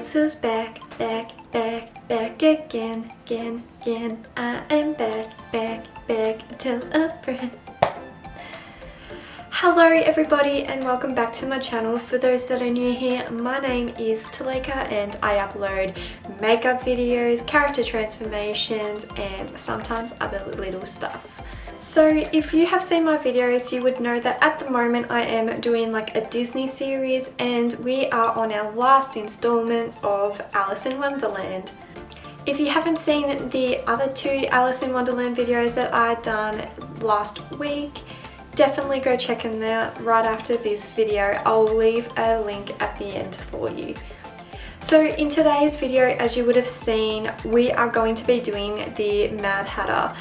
Guess who's back, back, back, back again, again, again. I am back, back, back, tell a friend. Hello everybody and welcome back to my channel. For those that are new here, my name is Taleka and I upload makeup videos, character transformations and sometimes other little stuff. So if you have seen my videos, you would know that at the moment I am doing like a Disney series and we are on our last installment of Alice in Wonderland. If you haven't seen the other two Alice in Wonderland videos that I done last week, definitely go check them out right after this video. I'll leave a link at the end for you. So in today's video, as you would have seen, we are going to be doing the Mad Hatter.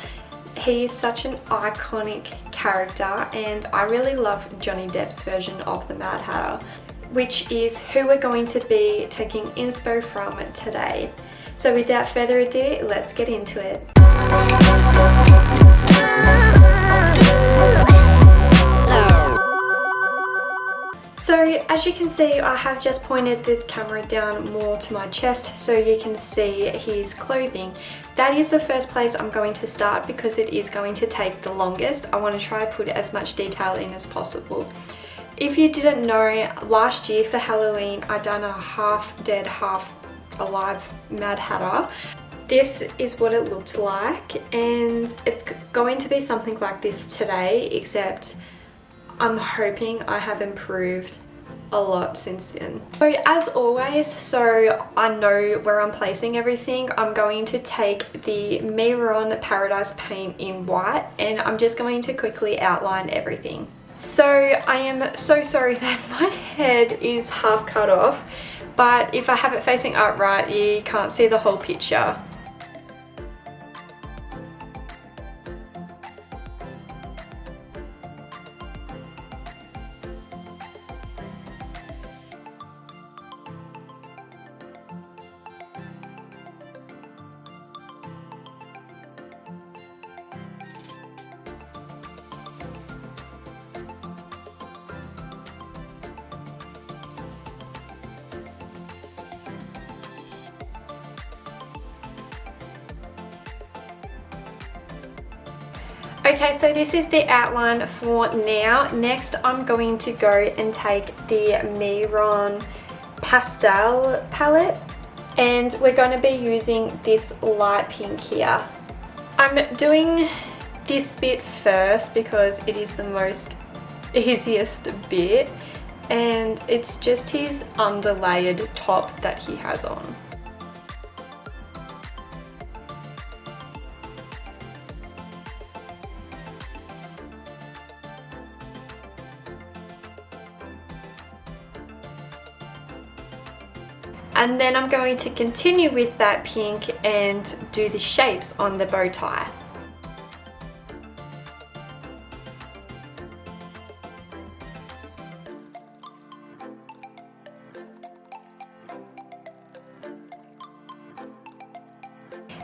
He is such an iconic character and I really love Johnny Depp's version of the Mad Hatter, which is who we're going to be taking inspo from today. So without further ado, let's get into it. So as you can see, I have just pointed the camera down more to my chest so you can see his clothing. That is the first place I'm going to start because it is going to take the longest. I want to try to put as much detail in as possible. If you didn't know, last year for Halloween I done a half dead, half alive Mad Hatter. This is what it looked like and it's going to be something like this today, except I'm hoping I have improved a lot since then. So as always, so I know where I'm placing everything, I'm going to take the Miron Paradise paint in white and I'm just going to quickly outline everything. So I am so sorry that my head is half cut off, but if I have it facing upright you can't see the whole picture. Okay, so this is the outline for now. Next, I'm going to go and take the Miron pastel palette and we're going to be using this light pink here. I'm doing this bit first because it is the most easiest bit and it's just his underlayered top that he has on. And then I'm going to continue with that pink and do the shapes on the bow tie.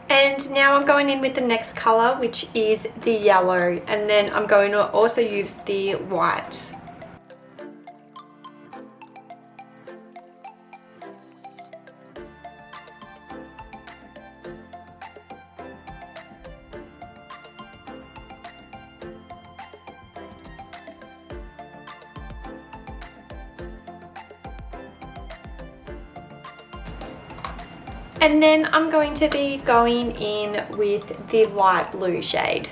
And now I'm going in with the next color, which is the yellow, and then I'm going to also use the white. And then I'm going to be going in with the light blue shade.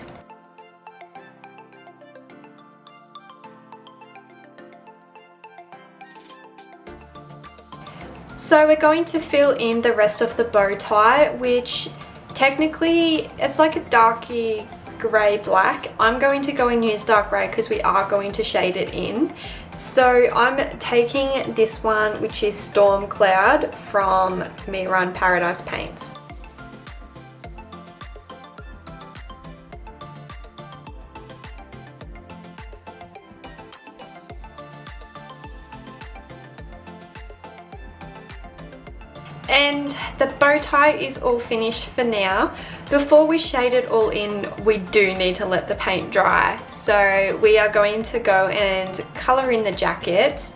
So we're going to fill in the rest of the bow tie, which technically it's like a darky grey black. I'm going to go and use dark grey because we are going to shade it in. So I'm taking this one, which is Storm Cloud from Miron Paradise Paints. And the bow tie is all finished for now. Before we shade it all in, we do need to let the paint dry. So we are going to go and colour in the jacket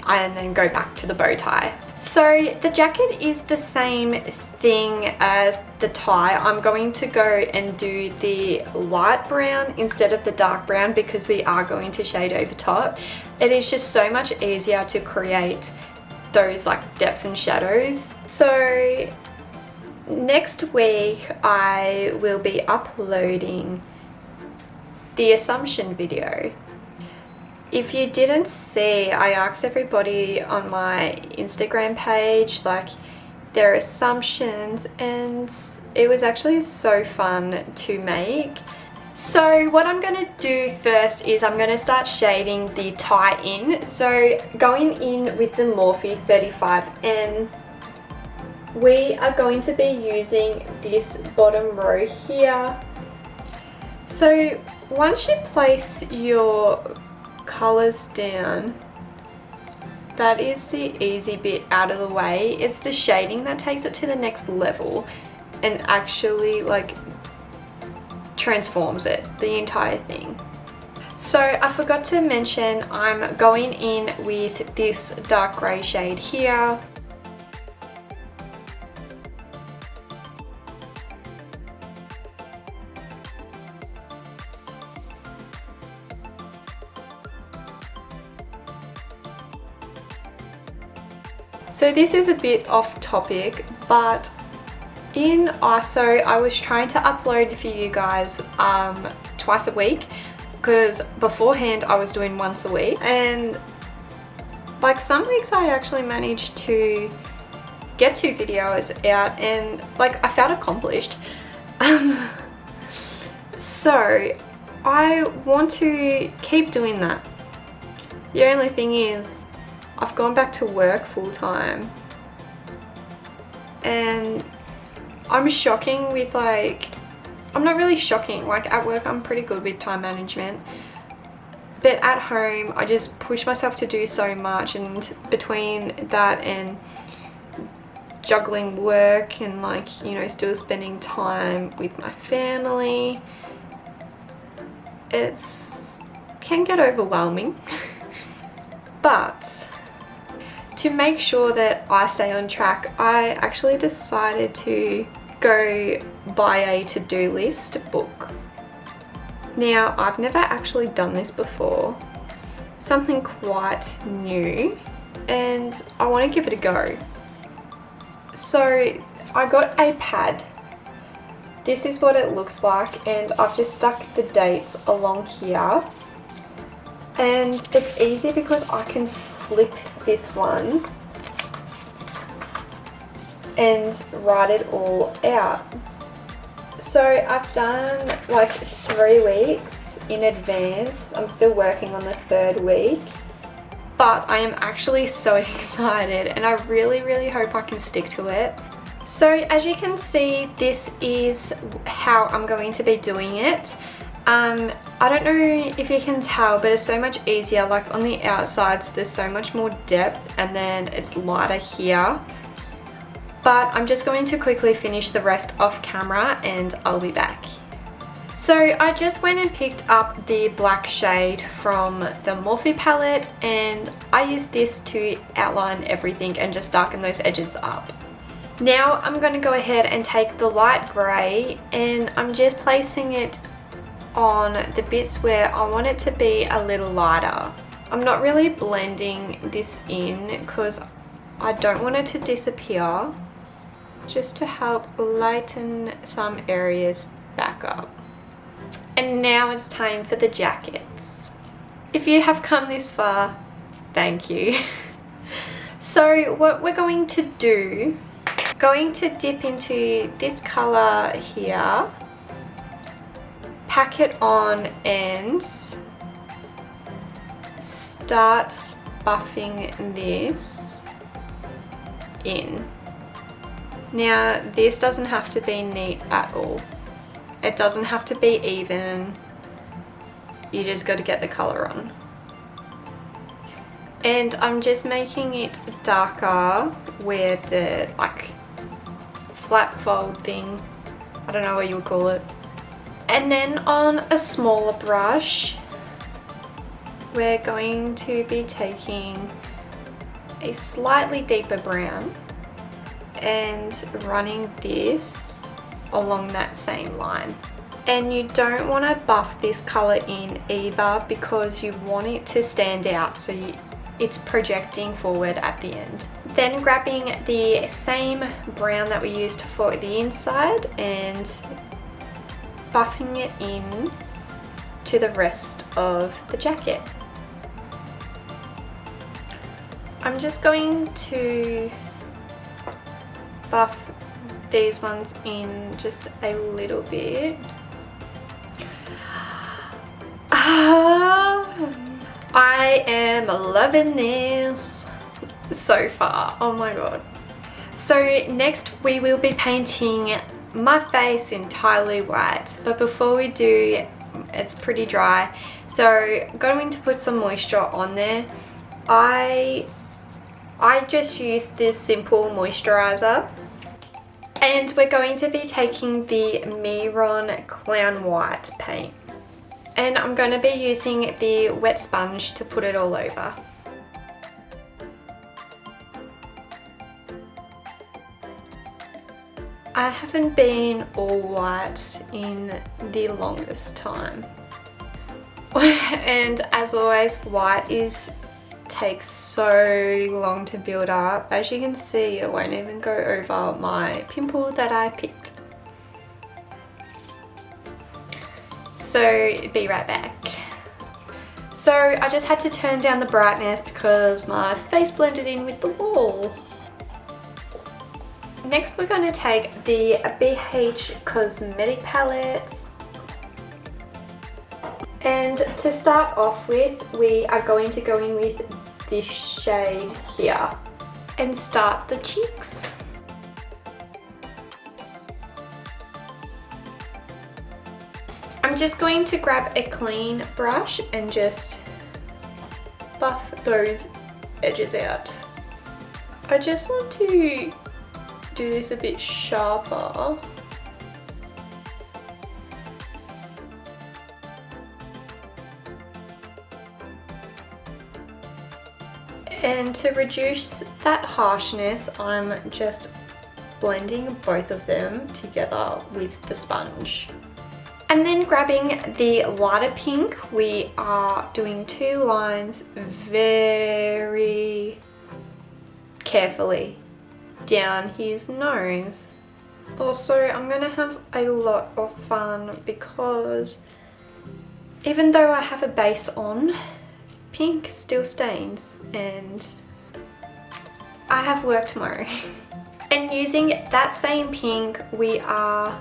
and then go back to the bow tie. So the jacket is the same thing as the tie. I'm going to go and do the light brown instead of the dark brown because we are going to shade over top. It is just so much easier to create those like depths and shadows. So next week I will be uploading the Assumption video. If you didn't see, I asked everybody on my Instagram page like their assumptions, and it was actually so fun to make. So what I'm going to do first is I'm going to start shading the tie in. So going in with the Morphe 35N, we are going to be using this bottom row here. So once you place your colours down, that is the easy bit out of the way. It's the shading that takes it to the next level and actually like transforms it, the entire thing. So I forgot to mention I'm going in with this dark grey shade here. So this is a bit off topic, but in ISO I was trying to upload for you guys twice a week, because beforehand I was doing once a week, and like some weeks I actually managed to get 2 videos out and like I felt accomplished. So I want to keep doing that. The only thing is I've gone back to work full time and I'm shocking with like, I'm not really shocking, like at work I'm pretty good with time management, but at home I just push myself to do so much, and between that and juggling work and like, you know, still spending time with my family, it's can get overwhelming. But to make sure that I stay on track, I actually decided to go buy a to-do list book. Now, I've never actually done this before, something quite new, and I want to give it a go. So I got a pad. This is what it looks like, and I've just stuck the dates along here. And it's easy because I can flip this one and write it all out. So I've done like 3 weeks in advance. I'm still working on the 3rd week, but I am actually so excited and I really hope I can stick to it. So as you can see, this is how I'm going to be doing it. I don't know if you can tell, but it's so much easier. Like on the outsides there's so much more depth and then it's lighter here. But I'm just going to quickly finish the rest off camera and I'll be back. So I just went and picked up the black shade from the Morphe palette, and I used this to outline everything and just darken those edges up. Now I'm going to go ahead and take the light grey and I'm just placing it on the bits where I want it to be a little lighter. I'm not really blending this in because I don't want it to disappear, just to help lighten some areas back up. And now it's time for the jackets. If you have come this far, thank you. So what we're going to do, going to dip into this color here, pack it on and start buffing this in. Now this doesn't have to be neat at all. It doesn't have to be even. You just got to get the color on. And I'm just making it darker where the like flat fold thing, I don't know what you would call it. And then on a smaller brush, we're going to be taking a slightly deeper brown and running this along that same line. And you don't want to buff this colour in either because you want it to stand out, so it's projecting forward at the end. Then grabbing the same brown that we used for the inside and buffing it in to the rest of the jacket. I'm just going to buff these ones in just a little bit. I am loving this so far. Oh my god. So next we will be painting my face entirely white, but before we do, it's pretty dry, so I'm going to put some moisture on there. I just used this simple moisturizer, and we're going to be taking the Miron Clown White paint. And I'm going to be using the wet sponge to put it all over. I haven't been all white in the longest time. And as always, white takes so long to build up. As you can see, it won't even go over my pimple that I picked. So be right back. So I just had to turn down the brightness because my face blended in with the wall. Next we're going to take the BH Cosmetic palettes, and to start off with we are going to go in with this shade here and start the cheeks. I'm just going to grab a clean brush and just buff those edges out. I just want to do this a bit sharper. And to reduce that harshness, I'm just blending both of them together with the sponge. And then grabbing the lighter pink, we are doing two lines very carefully down his nose. Also, I'm gonna have a lot of fun because even though I have a base on, pink still stains and I have work tomorrow. And using that same pink, we are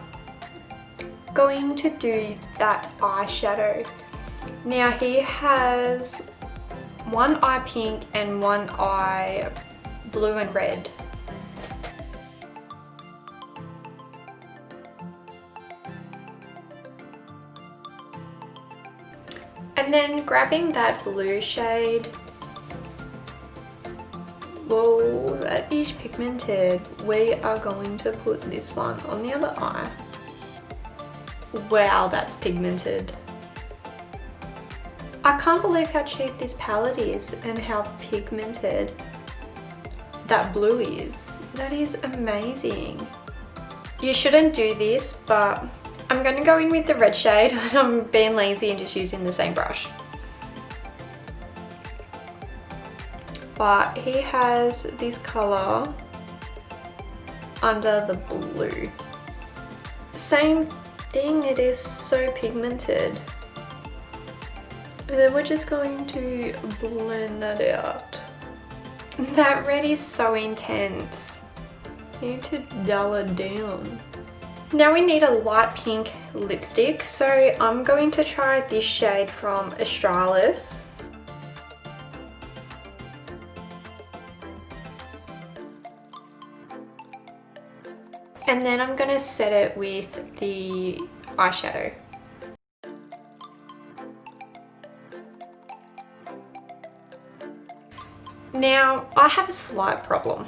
going to do that eyeshadow. Now he has one eye pink and one eye blue and red. And then grabbing that blue shade, whoa, that is pigmented. We are going to put this one on the other eye. Wow, that's pigmented. I can't believe how cheap this palette is and how pigmented that blue is. That is amazing. You shouldn't do this, but I'm going to go in with the red shade and I'm being lazy and just using the same brush. But he has this colour under the blue. Same thing, it is so pigmented. And then we're just going to blend that out. That red is so intense. You need to dull it down. Now we need a light pink lipstick, so I'm going to try this shade from Australis. And then I'm going to set it with the eyeshadow. Now, I have a slight problem.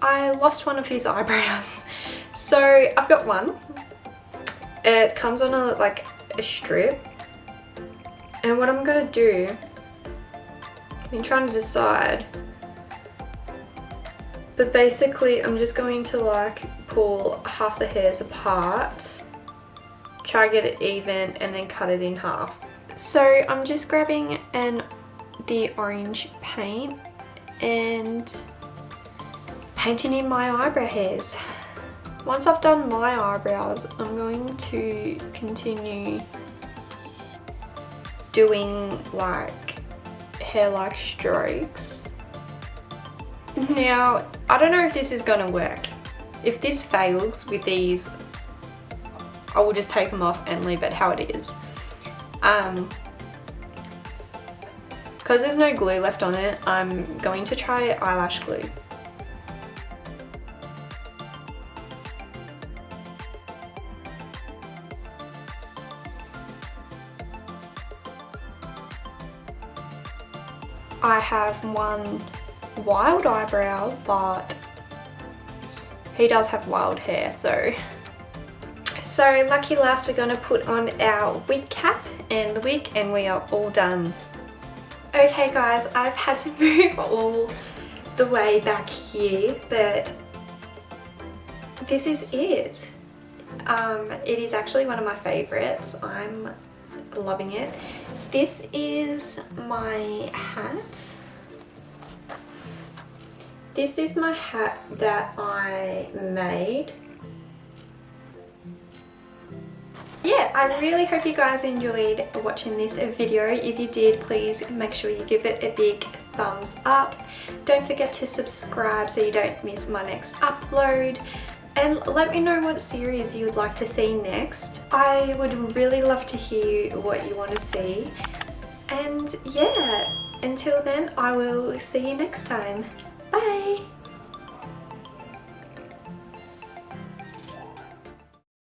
I lost one of his eyebrows. So I've got one. It comes on like a strip. And what I'm going to do, I've been trying to decide But basically I'm just going to like pull half the hairs apart, try to get it even, and then cut it in half. So I'm just grabbing the orange paint and painting in my eyebrow hairs. Once I've done my eyebrows, I'm going to continue doing like hair-like strokes. Now, I don't know if this is gonna work. If this fails with these, I will just take them off and leave it how it is. Because there's no glue left on it, I'm going to try eyelash glue. I have one wild eyebrow, but he does have wild hair, so lucky last, we're going to put on our wig cap and the wig, and we are all done. Okay guys, I've had to move all the way back here, but this is it. It is actually one of my favorites. I'm loving it. This is my hat. This is my hat that I made. Yeah, I really hope you guys enjoyed watching this video. If you did, please make sure you give it a big thumbs up. Don't forget to subscribe so you don't miss my next upload. And let me know what series you would like to see next. I would really love to hear what you want to see. And yeah, until then, I will see you next time. Bye!